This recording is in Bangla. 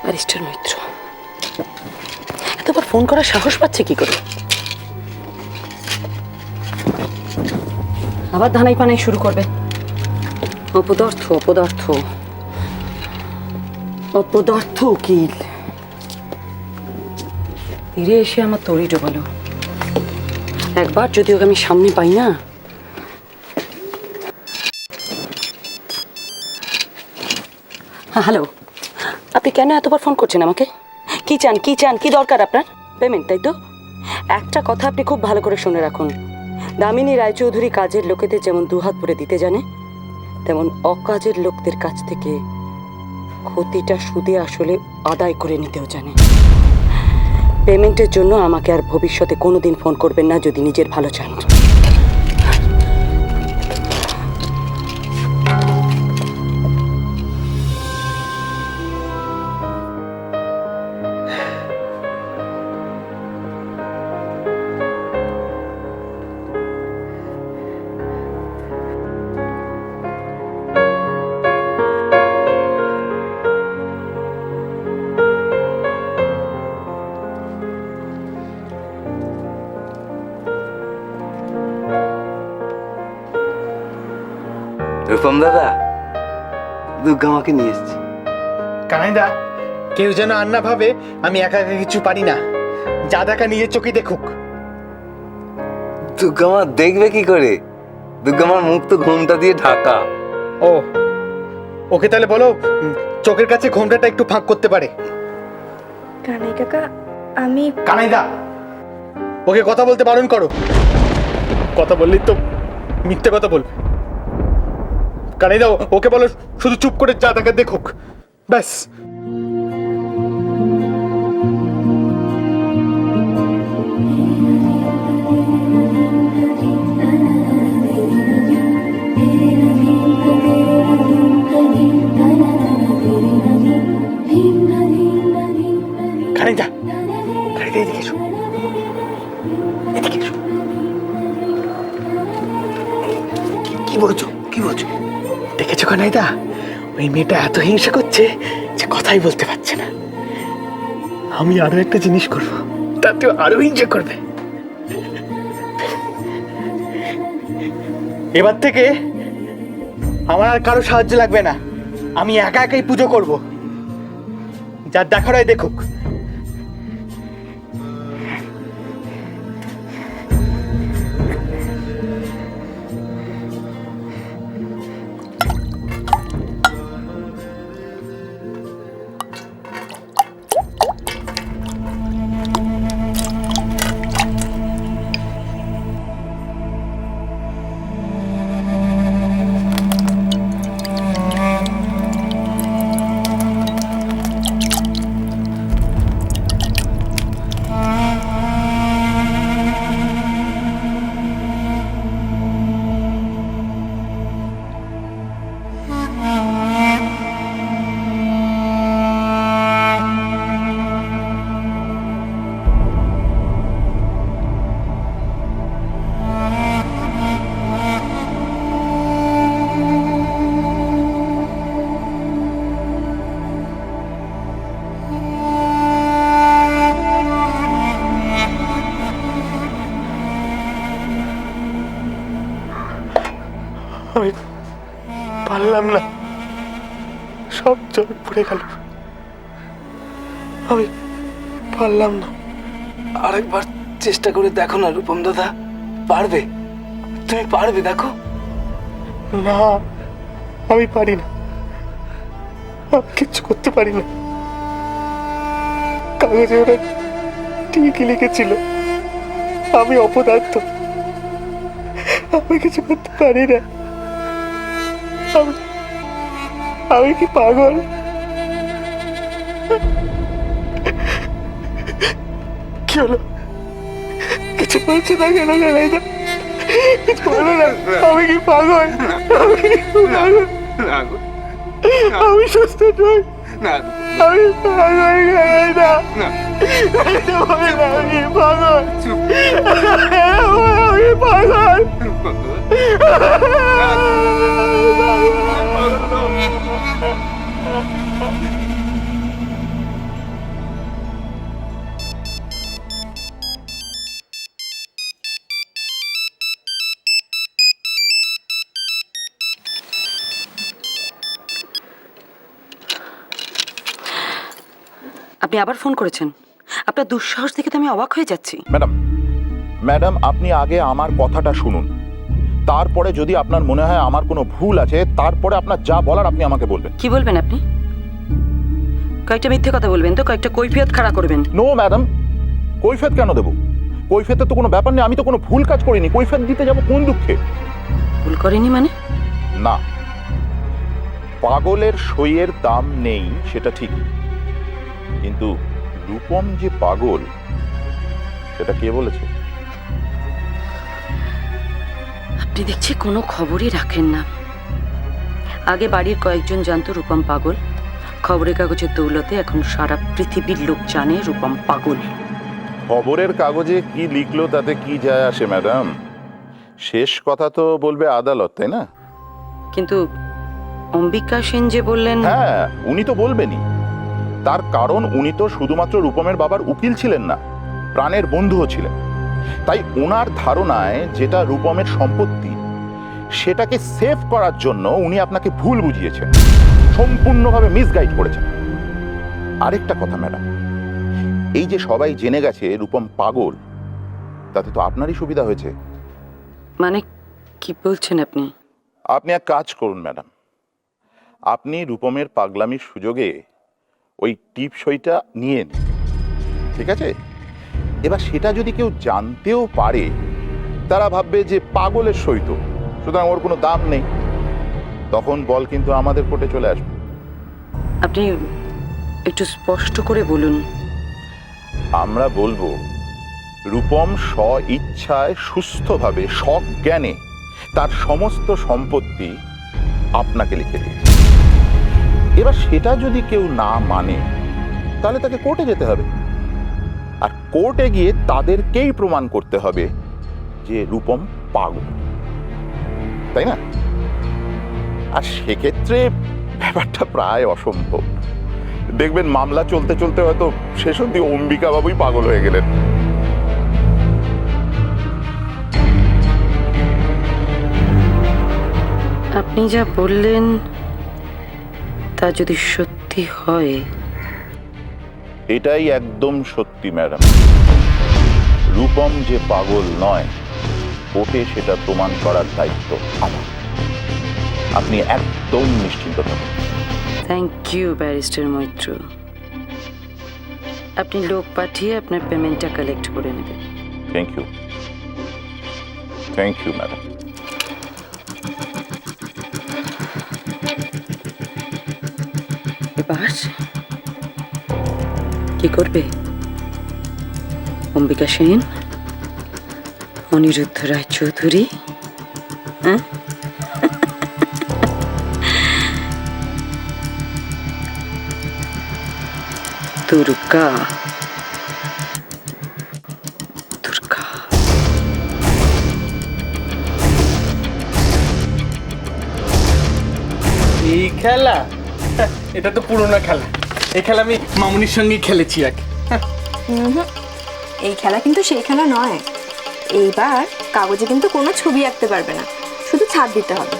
ব্যারিস্টার মৈত্র এতবার ফোন করার সাহস পাচ্ছে কি করে? আবার ধানাই পানাই শুরু করবে। অপদার্থ অপদার্থ অপদার্থ উকিল ফিরে এসে আমার তরি ডোবালো। একবার যদি ওকে আমি সামনে পাই না। হ্যালো, আপনি কেন এতবার ফোন করছেন আমাকে? কি চান কি চান, কি দরকার আপনার? পেমেন্ট, তাই তো? একটা কথা আপনি খুব ভালো করে শুনে রাখুন, দামিনী রায়চৌধুরী কাজের লোকেদের যেমন দুহাত ভরে দিতে জানে, তেমন অকাজের লোকদের কাছ থেকে ক্ষতিটা সুদে আসলে আদায় করে নিতেও জানে। পেমেন্টের জন্য আমাকে আর ভবিষ্যতে কোনোদিন ফোন করবেন না যদি নিজের ভালো চান। রূপম দাদা, দুর্গা মাকে নিয়ে এসছি। কানাইদা, কেউ যেন আর না ভাবে আমি একা একা কিছু পারি না। যা দেখা নিজের চোখে দেখুক। দুর্গা মা দেখবে কি করে? দুর্গা মার মুখ তো ঘোমটা দিয়ে ঢাকা। ও, ওকে তাহলে বলো চোখের কাছে ঘোমটাটা একটু ফাঁক করতে পারে। কানাই কাকা, আমি কানাইদা, ওকে কথা বলতে বারণ করো। কথা বললেই তো মিথ্যে কথা বলবে। কানাইদা, ওকে বলো শুধু চুপ করে যা দেখা দেখুক, ব্যাস। কানাইদা, কানাইদা, এদিকে এসো, এদিকে এসো। কি বলছো, কি বলছো? দেখেছো কানাইদা, ওই মেয়েটা এত হিংসা করছে যে কথাই বলতে পারছে না। আমি আরো একটা জিনিস করব, তাতেও আরো হিংসা করবে। এবার থেকে আমার আর কারো সাহায্য লাগবে না, আমি একা একাই পুজো করব। যার দেখার হয় দেখুক। আমি পারলাম না, সব জল পড়ে গেল। আমি পারলাম না। আরেকবার চেষ্টা করে দেখো না রূপম দাদা, পারবে, তুমি পারবে, দেখো। না, আমি পারি না, আমি কিচ্ছু করতে পারি না। কাগজে ওরা ঠিকই লিখেছিল আমি অপদার্থ, আমি কিছু করতে পারি না। আমি কি পাগল? কি হলো? কিছু বলছে না কেন? কিছু বলো না। আমি কি পাগল? আমি সুস্থ নই, আমি পাগল। আমি পাগল, আমি পাগল। আপনি আবার ফোন করেছেন? আপনার দুঃসাহস দেখে তো আমি অবাক হয়ে যাচ্ছি। ম্যাডাম আপনি আগে আমার কথাটা শুনুন, তারপরে যদি আপনার মনে হয় আমার কোনো ভুল আছে তারপরে আপনার যা বলার আপনি আমাকে বলবেন। কি বলবেন আপনি? কয়েকটা মিথ্যে কথা বলবেন তো, কয়েকটা কৈফিয়ত খাড়া করবেন? নো ম্যাডাম, কৈফিয়ত কেন দেবো? কৈফিয়তের তো কোনো ব্যাপার নেই, আমি তো কোনো ভুল কাজ করিনি, কৈফিয়ত দিতে যাবো কোন দুঃখে? ভুল করেনি মানে? না, পাগলের সইয়ের দাম নেই সেটা ঠিক, কিন্তু রূপম যে পাগল সেটা কে বলেছে? আপনি দেখছি কোনো খবরই রাখেন না। আগে বাড়ির কয়েকজন জানতো রূপম পাগল, খবরের কাগজের দৌলতে এখন সারা পৃথিবীর লোক জানে রূপম পাগল। খবরের কাগজে কি লিখলো তাতে কি যায় আসে ম্যাডাম? শেষ কথা তো বলবে আদালত, তাই না? কিন্তু অম্বিকা সেন যে বললেন, হ্যাঁ, উনি তো বলবেনই। তার কারণ উনি তো শুধুমাত্র রূপমের বাবার উকিল ছিলেন না, প্রাণের বন্ধুও ছিলেন। তাই ওনার ধারণায় যেটা রূপমের সম্পত্তি সেটাকে সেভ করার জন্য উনি আপনাকে ভুল বুঝিয়েছেন, সম্পূর্ণভাবে মিসগাইড করেছেন। আরেকটা কথা ম্যাডাম, এই যে সবাই জেনে গেছে রূপম পাগল, তাতে তো আপনারই সুবিধা হয়েছে। মানে কি বলছেন আপনি? আপনি এক কাজ করুন ম্যাডাম, আপনি রূপমের পাগলামির সুযোগে ওই টিপ সইটা নিয়ে নিন, ঠিক আছে? এবার সেটা যদি কেউ জানতেও পারে তারা ভাববে যে পাগলের সই তো, সুতরাং ওর কোনো দাম নেই, তখন বল কিন্তু আমাদের কোর্টে চলে আসবে। আপনি একটু স্পষ্ট করে বলুন। আমরা বলবো রূপম স্ব ইচ্ছায় সুস্থভাবে সজ্ঞানে তার সমস্ত সম্পত্তি আপনাকে লিখে দিয়েছে। এবার সেটা যদি কেউ না মানে তাহলে তাকে কোর্টে যেতে হবে, আর কোর্টে গিয়ে তাদেরকেই প্রমাণ করতে হবে যে রূপম পাগল, তাই না? আর সেক্ষেত্রে ব্যাপারটা প্রায় অসম্ভব। দেখবেন মামলা চলতে চলতে হয়তো শেষ অব্দি অম্বিকা বাবুই পাগল হয়ে গেলেন। আপনি যা বললেন তা যদি সত্যি হয়, এটাই একদম সত্যি ম্যাডাম। রূপম যে পাগল নয়, কোর্টে সেটা প্রমাণ করার দায়িত্ব আমার। আপনি একদম নিশ্চিন্ত থাকুন। Thank you barrister Moitra. আপনি লোক পাঠিয়ে আপনার পেমেন্টটা কালেক্ট করে নেবেন। Thank you, thank you madam. এবার কি করবে? অম্বিকা সেন, অনিরুদ্ধ রায় চৌধুরী, হ্যাঁ? দুর্গা, দুর্গা। এই খেলা, এটা তো পুরোনো খেলা। এই খেলা আমি মামুনির সঙ্গে খেলেছি এক। এই খেলা কিন্তু সেই খেলা নয়। এইবার কাগজে কিন্তু কোনো ছবি আঁকতে পারবে না, শুধু ছাপ দিতে হবে।